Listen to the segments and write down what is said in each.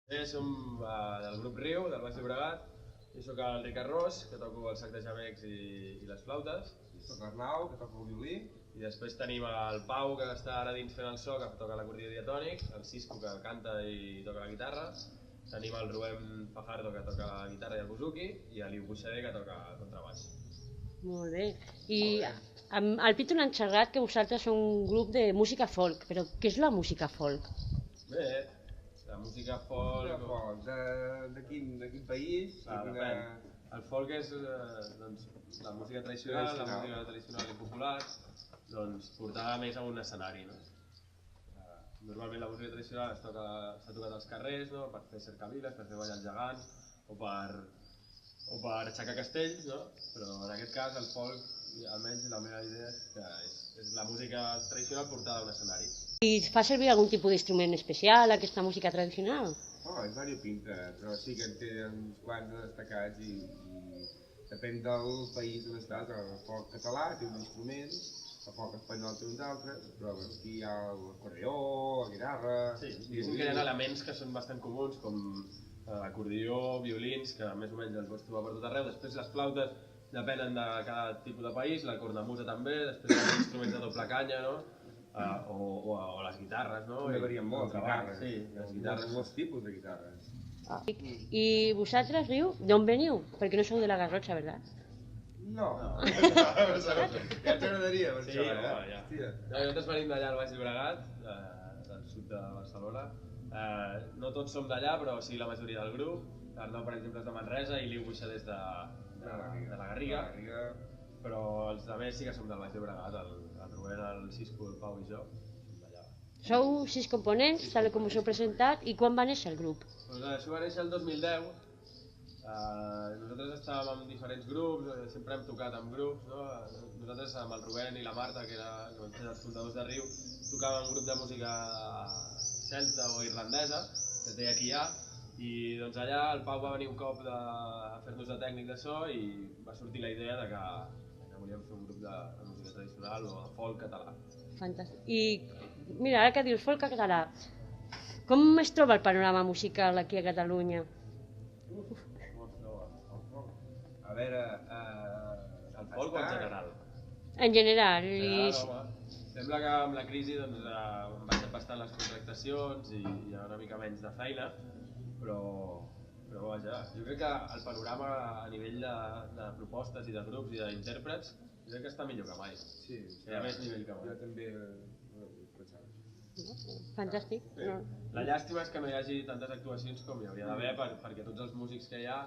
Som del grup Riu, del Baix Llobregat. Jo soc el Ricard Ros, que toco el sac de gemecs i les flautes. Soc l'Arnau, que toco el violí. I després tenim el Pau, que està ara dins fent el so, que toca l'acordió diatònic, el Cisco, que canta i toca la guitarra. Tenim el Rubén Fajardo, que toca la guitarra i el buzuki, i l'Iu Buixader, que toca el contrabaix. Molt bé. I al Pitu n'han xerrat que vosaltres sou un grup de música folk, però què és la música folk? Bé, la música folk... De quin país? Depèn. El folk és la música tradicional i popular, portada més a un escenari. Normalment la música tradicional s'ha tocat als carrers per fer cercaviles, per fer ballar els gegants o per aixecar castells, però en aquest cas el folk, almenys la meva idea és que és la música tradicional portada a un escenari. I fa servir algun tipus d'instrument especial, aquesta música tradicional? És variopinta, però sí que en té uns quants destacats i depèn del país on estàs. El folk català té un instrument, el folk espanyol té uns altres, però aquí hi ha l'acordió, la guitarra... Sí, diguéssim que hi ha elements que són bastant comuns, com l'acordió, violins, que més o menys els pots trobar per tot arreu. Després les flautes depenen de cada tipus de país, la cornamusa també, després hi ha instruments de doble canya, o les guitarres, no? També varien molt, les guitarres. Sí, les guitarres. Molts tipus de guitarres. I vosaltres, Riu, d'on veniu? Perquè no sou de la Garrotxa, ¿verdad? No. Ja t'agradaria, per això, ja. Nosaltres venim d'allà al Baix Llobregat, del sud de Barcelona. No tots som d'allà, però sí la majoria del grup. L'Arnau, per exemple, és de Manresa i l'Iu Buixader és de la Garriga. Però els altres sí que som del Baix Llobregat, el Rubén, el Cisco, el Pau i jo. Sou 6 components, tal com us heu presentat, i quan va néixer el grup? Això va néixer el 2010. Nosaltres estàvem en diferents grups, sempre hem tocat amb grups. Nosaltres amb el Rubén i la Marta, que eren els fundadors de Riu, tocàvem un grup de música celta o irlandesa, que es deia Kià, i allà el Pau va venir un cop a fer-nos de tècnic de so i va sortir la idea de que volíem fer un grup de música tradicional o de folk català. Fantàstic. I mira, ara que dius folk català, com es troba el panorama musical aquí a Catalunya? A veure... El folk o en general? En general. Sembla que amb la crisi han baixat bastant les contractacions i hi ha una mica menys de feina, però vaja, jo crec que el panorama a nivell de propostes i de grups i d'intèrprets jo crec que està millor que mai. Sí, hi ha més nivell que mai. Jo també ho pensava. Fantàstic. La llàstima és que no hi hagi tantes actuacions com hi hauria d'haver perquè tots els músics que hi ha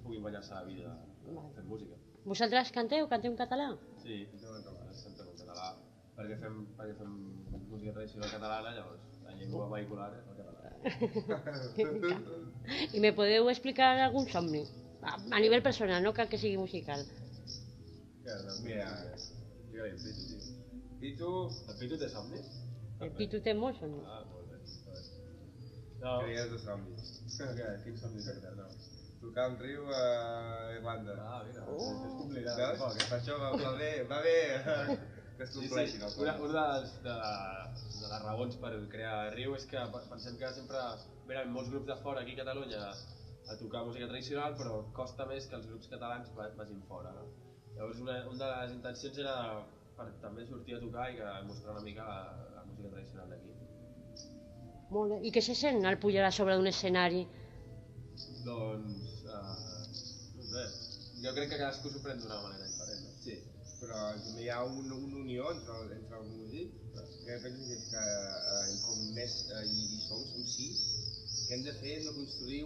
puguin guanyar-se la vida fent música. Vosaltres canteu en català? Sí, cantem en català perquè fem música tradicional catalana, llavors la llengua vehicular és el català. I me podeu explicar algun somni? A nivell personal, no cal que sigui musical. Mira, digue-li el Pitu, tio. Pitu... El Pitu té somnis? El Pitu té molts somnis. Molt bé. Creies de somnis. Quins somnis que té? Tocar un riu a Irlanda. Mira, això es complirà. Veus? Per això va bé que es compleixin els somnis. Una de les raons per crear Riu és que pensem que sempre venen molts grups de fora aquí a Catalunya a tocar música tradicional, però costa més que els grups catalans vagin fora. Llavors una de les intencions era per també sortir a tocar i mostrar una mica la música tradicional d'aquí. Molt bé. I què se sent al pujar a sobre d'un escenari? Doncs, no sé, jo crec que cadascú s'ho pren d'una manera diferent. Sí, però també hi ha una unió entre el músic, que penso que com més hi som 6, que hem de fer no construir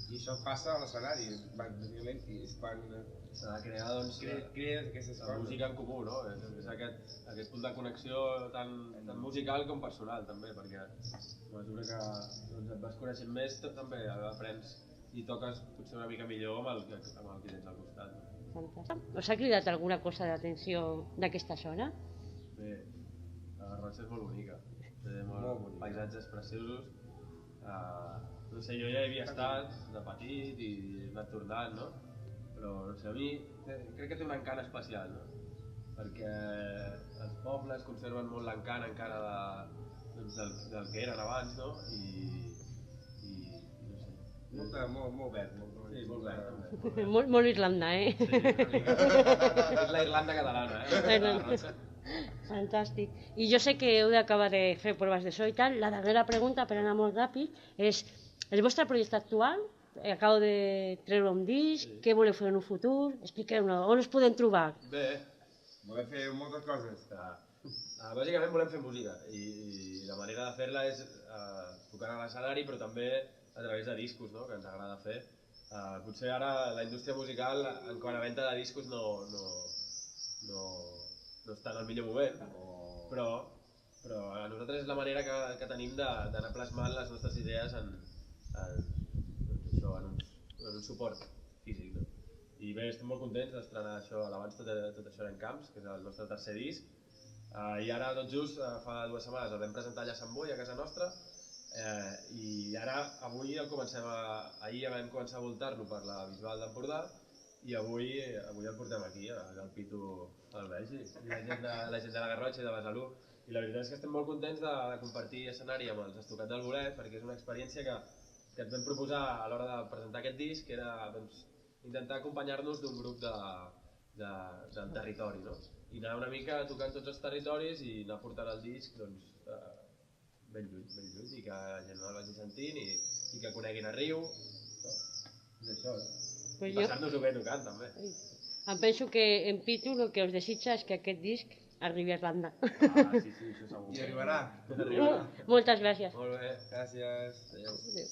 i això passa a l'escenari, bàsicament, és quan s'ha de crear, doncs, crees aquestes coses. La música en comú, no? És aquest punt de connexió tant musical com personal, també, perquè a mesura que et vas coneixent més, també aprens i toques potser una mica millor amb el que tens al costat. Fantàstic. Us ha cridat alguna cosa d'atenció d'aquesta zona? Bé, la Garrotxa és molt bonica, té molts paisatges preciosos. No sé, jo ja hi havia estat de petit i he anat tornant, no? Però, no sé, a mi crec que té un encant especial, no? Perquè els pobles conserven molt l'encant encara del que eren abans, no? I molt verd. Sí, molt verd, també. Molt Irlanda, eh? És la Irlanda catalana, eh? Fantàstic. I jo sé que heu d'acabar de fer proves de so i tal. La darrera pregunta, per anar molt ràpid, és el vostre projecte actual? Acabo de treure un disc, què voleu fer en un futur? Expliqueu-nos, on us podem trobar? Bé, Volem fer moltes coses. bàsicament volem fer música i la manera de fer-la és tocant a l'escenari, però també a través de discos, no? Que ens agrada fer. Potser ara la indústria musical, en quant a venda de discos, no està en el millor moment, però a nosaltres és la manera que tenim d'anar plasmant les nostres idees en un suport físic. No? I bé, estem molt contents d'estrenar això, l'Abans tot això en Camps, que és el nostre tercer disc. I ara, tot just, fa 2 setmanes el vam presentar allà a Sant Boi, a casa nostra, i ara, ahir vam començar a voltar-lo per la Bisbal d'Empordà, i avui el portem aquí, al Pitu del Bèlgic, i la gent de la Garrotxa i de Besalú. I la veritat és que estem molt contents de compartir escenari amb els Estucat del Bolet, perquè és una experiència que ens vam proposar a l'hora de presentar aquest disc, que era intentar acompanyar-nos d'un grup del territori, no? I anar una mica tocant tots els territoris i anar portant el disc ben lluny, i que la gent el vagi sentint i que coneguin a Riu. És això, no? I passar-nos-ho bé tocant, també. Em penso que en Pitu el que us desitja és que aquest disc arribi a Irlanda. Sí, això segur. I arribarà. Moltes gràcies. Molt bé. Gràcies. Adéu. Adéu.